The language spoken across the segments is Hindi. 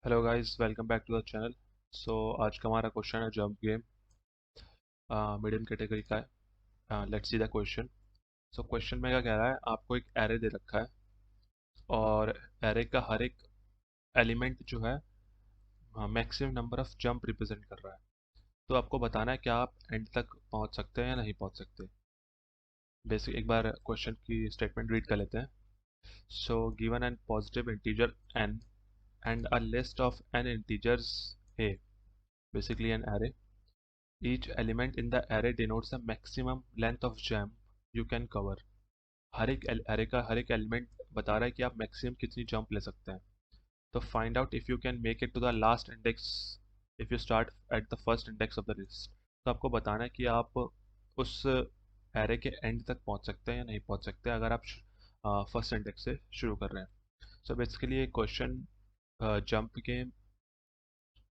Hello guys, welcome back to the channel. आज का हमारा क्वेश्चन है जंप गेम, मीडियम कैटेगरी का है। Let's see the question. Question में क्या कह रहा है, आपको एक एरे दे रखा है और एरे का हर एक एलिमेंट जो है maximum number of jump represent कर रहा है। तो आपको बताना है कि आप एंड तक पहुंच सकते हैं या नहीं पहुंच सकते। बेसिक एक बार क्वेश्चन की स्टेटमेंट रीड कर लेते हैं। Given an positive integer n and a list of n integers a, basically an array. Each element in the array denotes the maximum length of jump you can cover. हर एक array का हर एक एलिमेंट बता रहा है कि आप मैक्सिमम कितनी जंप ले सकते हैं। तो find out if you can make it to the last index if you start at the first index of the list. तो आपको बताना है कि आप उस एरे के एंड तक पहुंच सकते हैं या नहीं पहुंच सकते अगर आप फर्स्ट इंडेक्स से शुरू कर रहे हैं। बेसिकली ये क्वेश्चन जंप के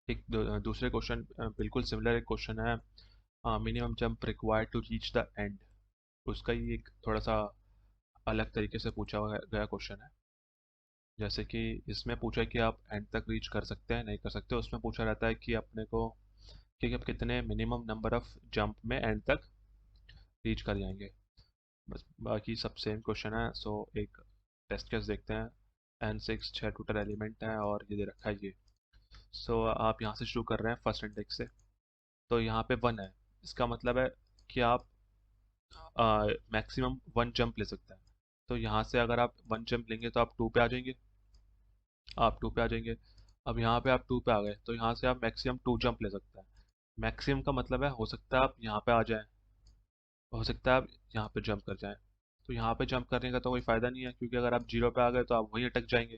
एक दूसरे क्वेश्चन बिल्कुल सिमिलर एक क्वेश्चन है, minimum jump required to reach the end. उसका ही एक थोड़ा सा अलग तरीके से पूछा गया क्वेश्चन है। जैसे कि इसमें पूछा है कि आप एंड तक रीच कर सकते हैं नहीं कर सकते, उसमें पूछा रहता है कि अपने को कि आप कितने मिनिमम नंबर ऑफ जंप में एंड तक रीच कर जाएंगे। बस बाकी सब सेम क्वेश्चन है। एक टेस्ट केस देखते हैं। n6 6 टोटल एलिमेंट है और ये दे रखा है ये। आप यहाँ से शुरू कर रहे हैं फर्स्ट इंडेक्स से। तो यहाँ पे 1 है, इसका मतलब है कि आप मैक्सिमम 1 जंप ले सकते हैं। तो यहाँ से अगर आप 1 जंप लेंगे तो आप 2 पे आ जाएंगे। आप 2 पे आ जाएंगे। अब यहाँ पे आप 2 पे आ गए तो यहाँ से आप मैक्सिमम 2 जंप ले सकते हैं। मैक्सिमम का मतलब है हो सकता है आप यहाँ पे आ जाएं, हो सकता है आप यहाँ पे जंप कर जाएं। तो यहाँ पे जंप करने का तो कोई फ़ायदा नहीं है, क्योंकि अगर आप 0 पे आ गए तो आप वहीं अटक जाएंगे।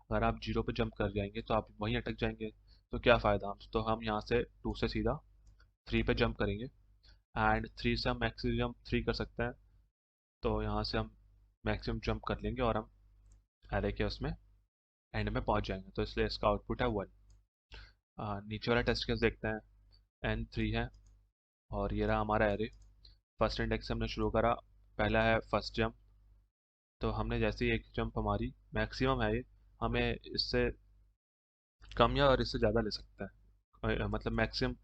अगर आप 0 पे जंप कर जाएंगे तो आप वहीं अटक जाएंगे। तो क्या फ़ायदा, हम तो हम यहाँ से 2 से सीधा 3 पे जंप करेंगे। एंड 3 से हम मैक्सिमम 3 कर सकते हैं। तो यहाँ से हम मैक्सिमम जंप कर लेंगे और हम एरे के उसमें एंड में पहुंच जाएंगे। तो इसलिए इसका आउटपुट है 1। नीचे वाला टेस्ट केस देखते हैं। n3 है और ये रहा हमारा एरे। फर्स्ट इंडेक्स से हमने शुरू करा, पहला है फर्स्ट जंप। तो हमने जैसे ही एक जंप हमारी मैक्सिमम है ये, हमें इससे कम या और इससे ज़्यादा ले सकता है। मतलब मैक्सिमम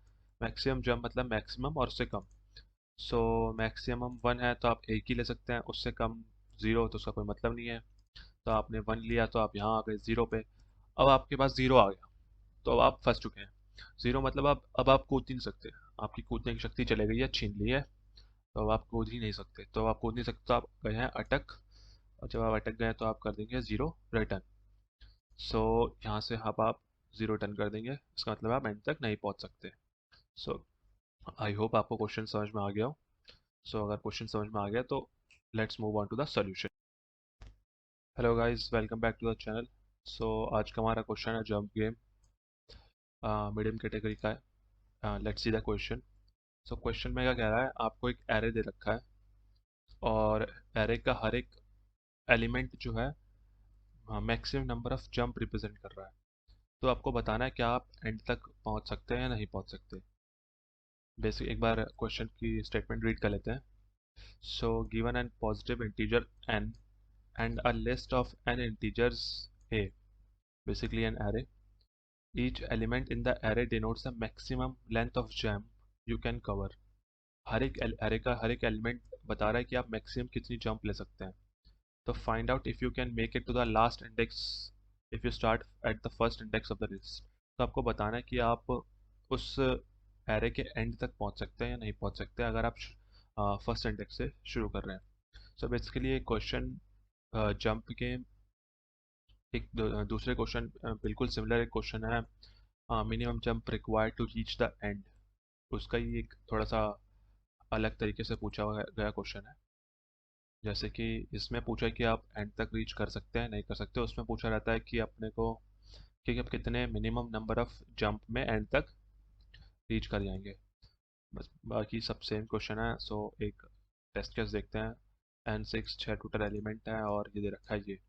मैक्सिमम जंप मतलब मैक्सिमम और उससे कम। मैक्सिमम 1 है तो आप एक ही ले सकते हैं, उससे कम 0 तो उसका कोई मतलब नहीं है। तो आपने 1 लिया तो आप यहाँ आ गए 0 पे। अब आपके पास 0 आ गया तो अब आप फंस चुके हैं। 0 मतलब आप अब आप कूद ही नहीं सकते, आपकी कूदने की शक्ति चले गई है, छीन ली है। तो अब आप कूद ही नहीं सकते, तो आप कूद नहीं सकते तो आप गए हैं अटक। और जब आप अटक गए तो आप कर देंगे 0 रिटर्न। यहाँ से अब आप 0 रिटर्न कर देंगे, इसका मतलब आप एंड तक नहीं पहुंच सकते। सो आई होप आपको क्वेश्चन समझ में आ गया हो। अगर क्वेश्चन समझ में आ गया तो let's move on to the solution. Hello guys, welcome back to the channel. आज का हमारा क्वेश्चन है जंप गेम, मीडियम कैटेगरी का है। Let's see the question. Question में क्या कह रहा है, आपको एक एरे दे रखा है और एरे का हर एक एलिमेंट जो है maximum number of jump represent कर रहा है। तो आपको बताना है कि आप एंड तक पहुंच सकते हैं या नहीं पहुंच सकते। बेसिक एक बार क्वेश्चन की स्टेटमेंट रीड कर लेते हैं। Given an positive integer n and a list of n integers a, basically an array. Each element in the array denotes the maximum length of jump you can cover. हर एक array का हर एक एलिमेंट बता रहा है कि आप मैक्सिमम कितनी जंप ले सकते हैं। तो find out if you can make it to the last index if you start at the first index of the list. तो आपको बताना है कि आप उस एरे के एंड तक पहुंच सकते हैं या नहीं पहुंच सकते अगर आप फर्स्ट इंडेक्स से शुरू कर रहे हैं। बेसिकली ये क्वेश्चन जंप के एक दूसरे क्वेश्चन बिल्कुल सिमिलर एक क्वेश्चन है, minimum jump required to reach the end. उसका ही एक थोड़ा सा अलग तरीके से पूछा गया क्वेश्चन है। जैसे कि इसमें पूछा है कि आप एंड तक रीच कर सकते हैं नहीं कर सकते, उसमें पूछा रहता है कि अपने को कि आप कितने मिनिमम नंबर ऑफ जंप में एंड तक रीच कर जाएंगे। बस बाकी सब सेम क्वेश्चन है। एक टेस्ट केस देखते हैं। n6 6 टोटल एलिमेंट है और ये दे रखा है ये।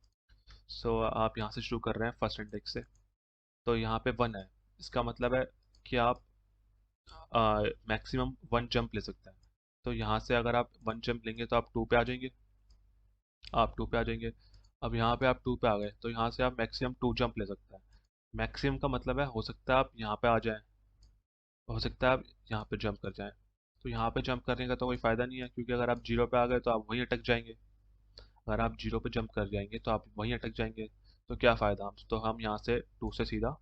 आप यहाँ से शुरू कर रहे हैं फर्स्ट इंडेक्स से। तो यहाँ पे 1 है, इसका मतलब है कि आप मैक्सिमम 1 जंप ले सकते हैं। तो यहाँ से अगर आप 1 जंप लेंगे तो आप 2 पे आ जाएंगे। आप 2 पे आ जाएंगे। अब यहाँ पे आप 2 पे आ गए तो यहाँ से आप मैक्सिमम 2 जंप ले सकते हैं। मैक्सिमम का मतलब है हो सकता है आप यहाँ पे आ जाएं, हो सकता है आप यहाँ पे जंप कर जाएं। तो यहाँ पे जंप करने का तो कोई फ़ायदा नहीं है, क्योंकि अगर आप जीरो पे आ गए तो आप वहीं अटक जाएंगे। अगर आप जीरो पे जंप कर जाएंगे तो आप वहीं अटक जाएंगे। तो क्या फ़ायदा, हम तो हम यहाँ से टू से सीधा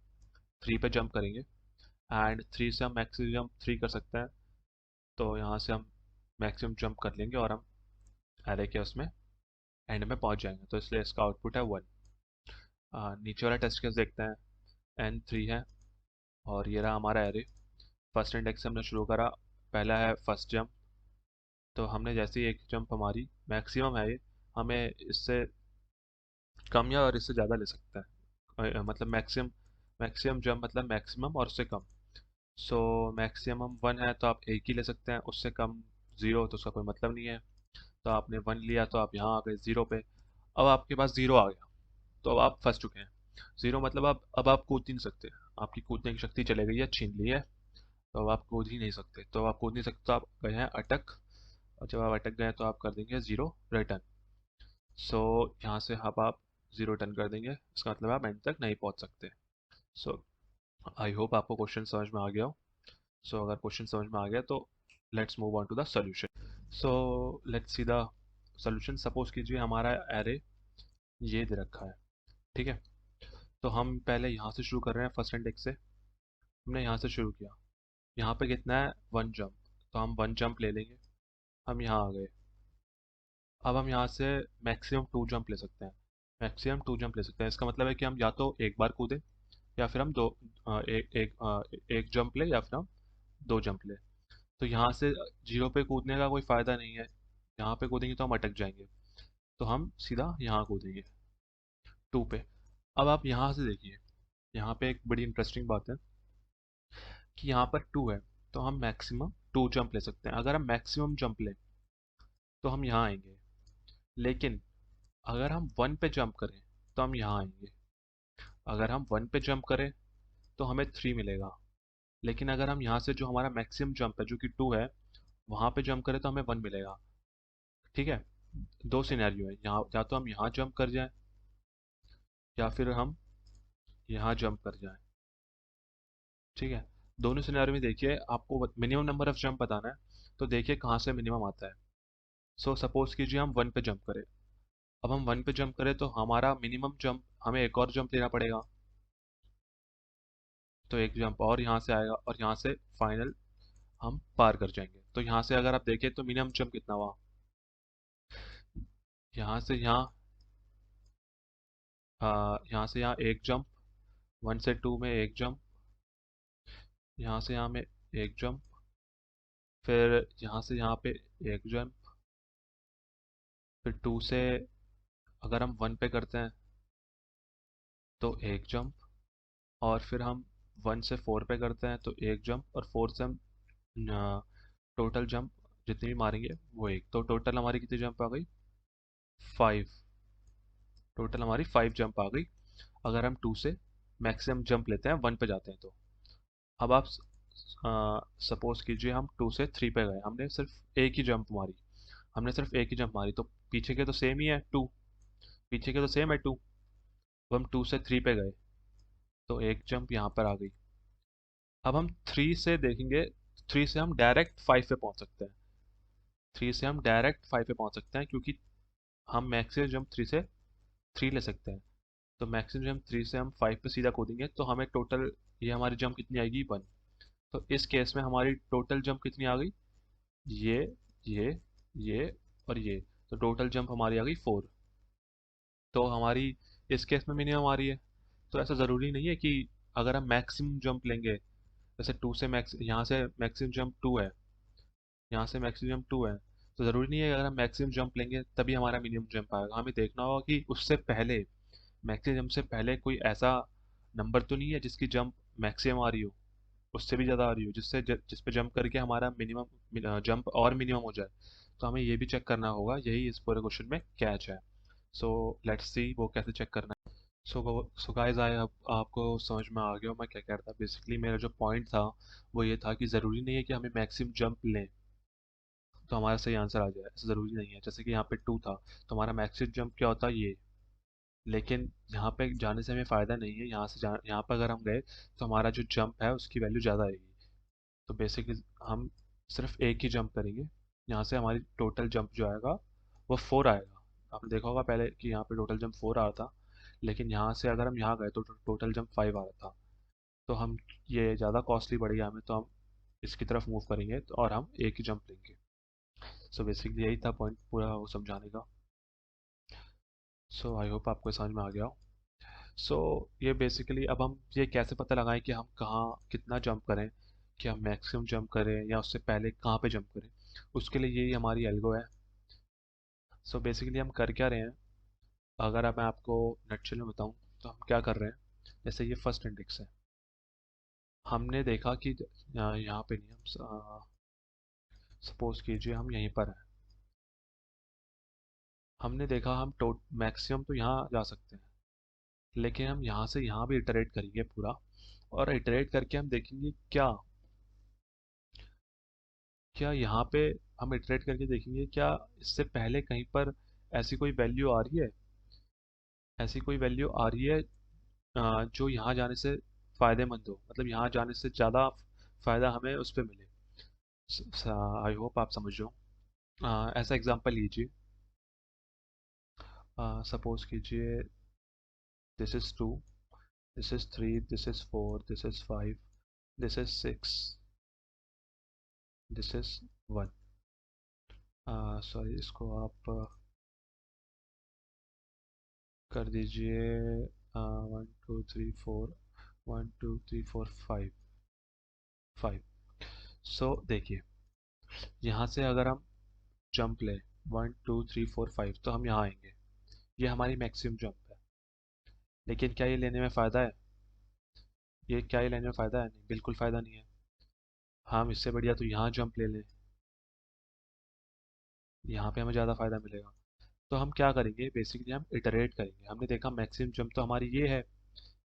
थ्री पे जंप करेंगे, एंड थ्री से हम मैक्सिमम थ्री कर सकते हैं। तो यहाँ से हम मैक्सिमम जंप कर लेंगे और हम एरे के उसमें एंड में पहुँच जाएंगे। तो इसलिए इसका आउटपुट है वन। नीचे वाला टेस्ट केस देखते हैं। एन थ्री है और ये रहा हमारा एरे। फर्स्ट इंडेक्स से हमने शुरू करा, पहला है फर्स्ट जंप। तो हमने जैसे ही एक जंप हमारी मैक्सिमम है ये, हमें इससे कम या और इससे ज़्यादा ले सकता है। मतलब मैक्सिमम, मैक्सिमम जंप मतलब मैक्सिमम और उससे कम। सो मैक्सिमम वन है तो आप एक ही ले सकते हैं, उससे कम ज़ीरो तो उसका कोई मतलब नहीं है। तो आपने वन लिया तो आप यहाँ आ गए ज़ीरो पे। अब आपके पास ज़ीरो आ गया तो अब आप फंस चुके हैं। ज़ीरो मतलब आप अब आप कूद ही नहीं सकते, आपकी कूदने की शक्ति चले गई है, छीन ली है। तो अब आप कूद ही नहीं सकते, तो आप कूद नहीं सकते तो आप गए हैं अटक। और जब आप अटक गए तो आप कर देंगे ज़ीरो रिटर्न। सो यहाँ से अब आप ज़ीरो रिटर्न कर देंगे, इसका मतलब आप एंड तक नहीं पहुँच सकते। सो आई होप आपको क्वेश्चन समझ में आ गया हो। सो अगर क्वेश्चन समझ में आ गया तो let's move on to the solution. So let's see the solution. Suppose कीजिए हमारा एरे ये दे रखा है, ठीक है। तो हम पहले यहाँ से शुरू कर रहे हैं, फर्स्ट इंडेक्स से हमने यहाँ से शुरू किया। यहाँ पे कितना है, वन जंप। तो हम वन जंप ले लेंगे, हम यहाँ आ गए। अब हम यहाँ से मैक्सिमम टू जंप ले सकते हैं। मैक्सिमम टू जंप ले सकते हैं, इसका मतलब है कि हम या तो एक बार कूदें या फिर हम दो एक जंप ले या फिर हम दो जंप ले। तो यहाँ से जीरो पे कूदने का कोई फ़ायदा नहीं है, यहाँ पे कूदेंगे तो हम अटक जाएंगे। तो हम सीधा यहाँ कूदेंगे टू पे। अब आप यहाँ से देखिए, यहाँ पे एक बड़ी इंटरेस्टिंग बात है कि यहाँ पर टू है, तो हम मैक्सिमम टू जंप ले सकते हैं। अगर हम मैक्सिमम जंप लें तो हम यहाँ आएंगे, लेकिन अगर हम वन पे जंप करें तो हम यहाँ आएंगे। अगर हम वन पे जंप करें तो हमें थ्री मिलेगा, लेकिन अगर हम यहाँ से जो हमारा मैक्सिमम जंप है जो कि टू है, वहाँ पे जंप करें तो हमें वन मिलेगा। ठीक है, दो सिनेरियो है यहाँ, या तो हम यहाँ जंप कर जाएं या फिर हम यहाँ जंप कर जाएं। ठीक है, दोनों सिनेरियो में देखिए आपको मिनिमम नंबर ऑफ जंप बताना है, तो देखिए कहाँ से मिनिमम आता है। सो सपोज कीजिए हम वन पे जंप करें। अब हम वन पे जंप करें तो हमारा मिनिमम जंप, हमें एक और जंप लेना पड़ेगा। तो एक जंप और यहाँ से आएगा और यहाँ से फाइनल हम पार कर जाएंगे। तो यहाँ से अगर आप देखें तो मिनिमम जंप कितना हुआ, यहाँ से यहाँ, यहाँ से यहाँ एक जंप, वन से टू में एक जंप, यहाँ से यहाँ में एक जंप, फिर यहाँ से यहाँ पे एक जंप, फिर टू से अगर हम वन पे करते हैं तो एक जंप, और फिर हम वन से फोर पे करते हैं तो एक जंप, और फोर से हम टोटल जंप जितनी भी मारेंगे वो एक, तो टोटल हमारी कितनी जंप आ गई, फाइव। टोटल हमारी फाइव जंप आ गई अगर हम टू से मैक्सिमम जंप लेते हैं वन पे जाते हैं तो। अब आप सपोज कीजिए हम टू से थ्री पे गए, हमने सिर्फ एक ही जंप मारी, हमने सिर्फ एक ही जंप मारी, तो पीछे के तो सेम ही है टू, पीछे के तो सेम है टू। अब हम टू से थ्री पे गए तो एक जंप यहाँ पर आ गई। अब हम थ्री से देखेंगे, थ्री से हम डायरेक्ट फाइव पे पहुँच सकते हैं। थ्री से हम डायरेक्ट फाइव पे पहुँच सकते हैं क्योंकि हम मैक्सिमम जंप थ्री से थ्री ले सकते हैं। तो मैक्सिमम जंप थ्री से हम फाइव पे सीधा कूदेंगे तो हमें टोटल, ये हमारी जंप कितनी आएगी, वन। तो इस केस में हमारी टोटल जंप कितनी आ गई, ये ये ये और ये। तो टोटल जंप हमारी आ गई फोर। तो हमारी इस केस में मिनिमम आ रही है। तो ऐसा ज़रूरी नहीं है कि अगर हम मैक्सिमम जंप लेंगे, जैसे टू से मैक्स, यहाँ से मैक्सिमम जंप टू है, यहाँ से मैक्सिमम टू है, तो ज़रूरी नहीं है कि अगर हम मैक्सिमम जंप लेंगे तभी हमारा मिनिमम जंप आएगा। हमें देखना होगा कि उससे पहले, मैक्सिमम जंप से पहले कोई ऐसा नंबर तो नहीं है जिसकी जंप मैक्सिमम आ रही हो, उससे भी ज़्यादा आ रही हो, जिस पे जंप करके हमारा मिनिमम जंप और मिनिमम हो जाए। तो हमें ये भी चेक करना होगा, यही इस पूरे क्वेश्चन में कैच है। सो लेट्स सी वो कैसे चेक करना है। सो गाइस आई, अब आपको समझ में आ गया मैं क्या कह रहा था। बेसिकली मेरा जो पॉइंट था वो ये था कि ज़रूरी नहीं है कि हमें मैक्सिमम जंप लें तो हमारा सही आंसर आ जाए, ऐसा ज़रूरी नहीं है। जैसे कि यहाँ पे टू था तो हमारा मैक्सिमम जंप क्या होता है, ये लेकिन यहाँ पे जाने से हमें फ़ायदा नहीं है। यहाँ पर अगर हम गए तो हमारा जो जंप है उसकी वैल्यू ज़्यादा आएगी। तो बेसिकली हम सिर्फ एक ही जंप करेंगे। यहाँ से हमारी टोटल जंप जो आएगा वो 4 आएगा। आपने देखा होगा पहले कि यहाँ पे टोटल जंप 4 आ रहा था, लेकिन यहाँ से अगर हम यहाँ गए तो टोटल जंप 5 आ रहा था। तो हम ये ज़्यादा कॉस्टली पड़ गया हमें, तो हम इसकी तरफ मूव करेंगे और हम एक ही जंप लेंगे। सो बेसिकली यही था पॉइंट पूरा वो समझाने का। सो आई होप आपको समझ में आ गया हो। सो ये बेसिकली अब हम ये कैसे पता लगाएं कि हम कहाँ कितना जंप करें, कि हम मैक्सिमम जंप करें या उससे पहले कहाँ पे जंप करें। उसके लिए यही हमारी एल्गो है। सो बेसिकली हम कर क्या रहे हैं, अगर अब मैं आपको नटशेल में बताऊं तो हम क्या कर रहे हैं। जैसे ये फर्स्ट इंडेक्स है, हमने देखा कि यहाँ पे नहीं, हम सपोज कीजिए हम यहीं पर हैं। हमने देखा हम टोट मैक्सिमम तो यहाँ जा सकते हैं, लेकिन हम यहाँ से यहाँ भी इटरेट करेंगे पूरा, और इटरेट करके हम देखेंगे क्या क्या यहाँ पे हम इटरेट करके देखेंगे क्या इससे पहले कहीं पर ऐसी कोई वैल्यू आ रही है, ऐसी कोई वैल्यू आ रही है जो यहाँ जाने से फ़ायदेमंद हो, मतलब यहाँ जाने से ज़्यादा फ़ायदा हमें उस पे मिले। आई होप आप समझ रहे हो। ऐसा एग्जांपल लीजिए, सपोज कीजिए this is 2, this is 3, this is 4, this is 5, this is 6, this is 1। Sorry, इसको आप कर दीजिए 1 2 3 4, 1 2 3 4 5, 5। सो देखिए, यहाँ से अगर हम जंप लें 1 2 3 4 5, तो हम यहाँ आएंगे। ये हमारी मैक्सिमम जंप है। लेकिन क्या ये लेने में फ़ायदा है? ये क्या ये लेने में फ़ायदा है? नहीं, बिल्कुल फ़ायदा नहीं है। हम इससे बढ़िया तो यहाँ जंप ले लें, यहाँ पे हमें ज़्यादा फ़ायदा मिलेगा। तो हम क्या करेंगे, बेसिकली हम इटरेट करेंगे। हमने देखा मैक्सिमम जंप तो हमारी ये है।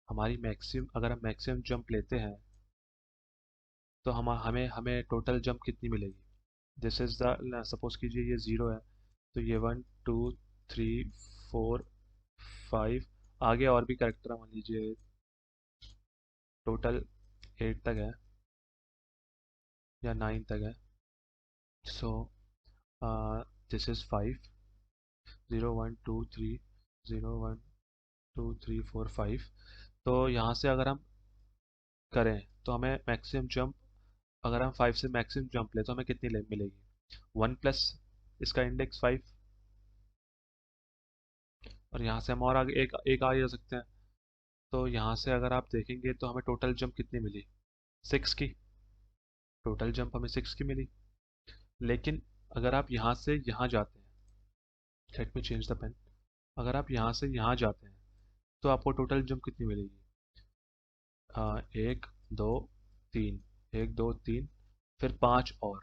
हमारी मैक्सिमम, अगर हम मैक्सिमम जंप लेते हैं तो हम हमें हमें टोटल जंप कितनी मिलेगी। दिस इज़ द, सपोज कीजिए ये 0 है, तो ये 1 2 3 4 5, आगे और भी करेक्टर मान लीजिए, टोटल 8 तक है या 9 तक है। So this is 5, 0 1 2 3, 0 1 2 3 4 5। तो यहाँ से अगर हम करें तो हमें मैक्सिमम जंप, अगर हम 5 से मैक्सिमम जंप ले तो हमें कितनी मिलेगी, 1 प्लस इसका इंडेक्स 5। और यहाँ से हम और आगे एक एक आगे जा सकते हैं। तो यहाँ से अगर आप देखेंगे तो हमें टोटल जंप कितनी मिली, 6 की। टोटल जंप हमें 6 की मिली। लेकिन अगर आप यहाँ से यहाँ जाते हैं, let me change the pen, अगर आप यहाँ से यहाँ जाते हैं तो आपको टोटल जंप कितनी मिलेगी, 1 2 3, 1 2 3, फिर 5 और।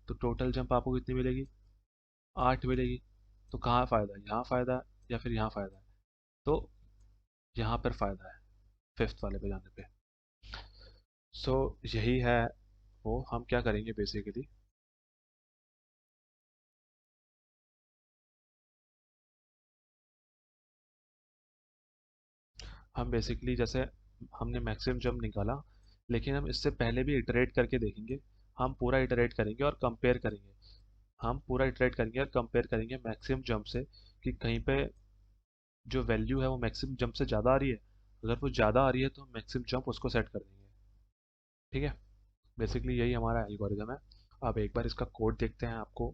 तो टोटल जंप आपको कितनी मिलेगी, 8 मिलेगी। तो कहाँ फ़ायदा है, यहाँ फ़ायदा है या फिर यहाँ फ़ायदा है? तो यहाँ पर फ़ायदा है, फिफ्थ वाले पे जाने पे। सो यही है। वो हम क्या करेंगे बेसिकली, हम बेसिकली जैसे हमने मैक्सिमम जंप निकाला, लेकिन हम इससे पहले भी इटरेट करके देखेंगे। हम पूरा इटरेट करेंगे और कंपेयर करेंगे। हम पूरा इटरेट करेंगे और कंपेयर करेंगे मैक्सिमम जंप से, कि कहीं पे जो वैल्यू है वो मैक्सिमम जंप से ज़्यादा आ रही है। अगर वो ज़्यादा आ रही है तो हम मैक्सिमम जंप उसको सेट कर देंगे। ठीक है, बेसिकली यही हमारा एल्गोरिदम है। अब एक बार इसका कोड देखते हैं, आपको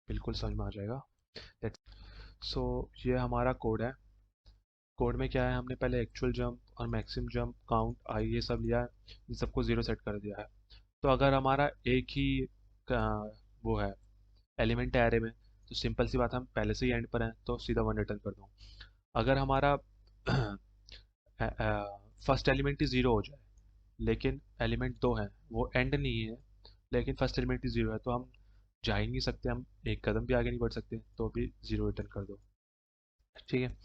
बिल्कुल समझ में आ जाएगा। सो ये हमारा कोड है। कोड में क्या है, हमने पहले एक्चुअल जंप और मैक्सिमम जंप काउंट आई ये सब लिया है, इन सबको ज़ीरो सेट कर दिया है। तो अगर हमारा एक ही वो है, एलिमेंट है एरे में, तो सिंपल सी बात है, हम पहले से ही एंड पर हैं तो सीधा 1 रिटर्न कर दूँ। अगर हमारा फर्स्ट एलिमेंट ही ज़ीरो हो जाए, लेकिन एलिमेंट दो हैं, वो एंड नहीं है, लेकिन फर्स्ट एलिमेंट ही ज़ीरो है, तो हम जा ही नहीं सकते, हम एक कदम भी आगे नहीं बढ़ सकते, तो भी ज़ीरो रिटर्न कर दो। ठीक है,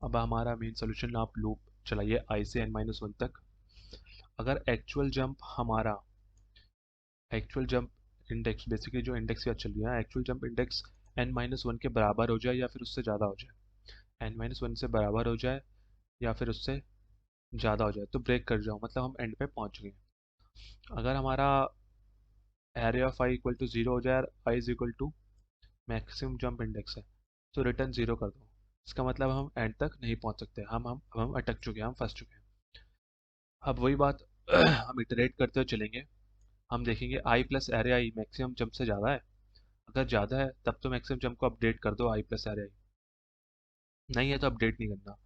अब हमारा मेन सोल्यूशन, आप लूप चलाइए आई से n-1 तक। अगर एक्चुअल जंप इंडेक्स, बेसिकली जो इंडेक्स या चल रही है, एक्चुअल जंप इंडेक्स n-1 के बराबर हो जाए या फिर उससे ज़्यादा हो जाए, n-1 से बराबर हो जाए या फिर उससे ज़्यादा हो जाए तो ब्रेक कर जाओ, मतलब हम एंड पे पहुंच गए। अगर हमारा area of I equal to zero हो जाए और I is equal to maximum jump index है, तो रिटर्न जीरो कर दो। इसका मतलब हम एंड तक नहीं पहुंच सकते, हम अटक चुके हैं, हम फंस चुके हैं। अब वही बात हम इटरेट करते हुए चलेंगे। हम देखेंगे I plus area I maximum jump से ज़्यादा है। अगर ज़्यादा है तब तो मैक्सिमम जंप को अपडेट कर दो आई प्लस एरिया आई, नहीं है तो अपडेट नहीं करना।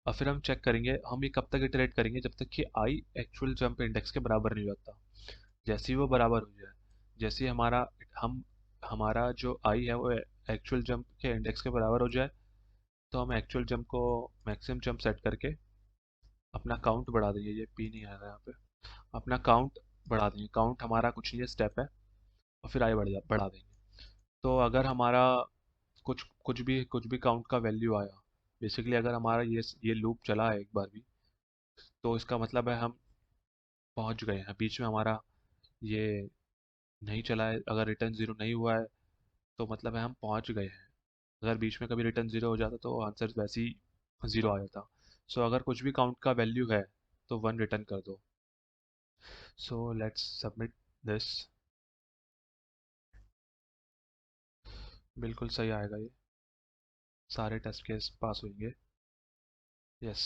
और फिर हम चेक करेंगे, हम ये कब तक इटरेट करेंगे, जब तक कि आई एक्चुअल जंप इंडेक्स के बराबर नहीं हो जाता। जैसे ही वो बराबर हो जाए, जैसे ही हम हमारा जो आई है वो एक्चुअल जंप के इंडेक्स के बराबर हो जाए, तो हम एक्चुअल जंप को मैक्सिमम जंप सेट करके अपना काउंट बढ़ा देंगे। ये पी नहीं आ रहा है यहाँ पे। अपना काउंट बढ़ा देंगे, काउंट हमारा कुछ नहीं है, स्टेप है, और फिर आई बढ़ा देंगे। तो अगर हमारा कुछ भी काउंट का वैल्यू आया, बेसिकली अगर हमारा ये लूप चला है एक बार भी, तो इसका मतलब है हम पहुंच गए हैं। बीच में हमारा ये नहीं चला है, अगर रिटर्न ज़ीरो नहीं हुआ है तो मतलब है हम पहुंच गए हैं। अगर बीच में कभी रिटर्न ज़ीरो हो जाता तो आंसर वैसे ही ज़ीरो आ जाता। सो अगर कुछ भी काउंट का वैल्यू है तो वन रिटर्न कर दो। So let's submit this. बिल्कुल सही आएगा ये, सारे टेस्ट केस पास होंगे। यस।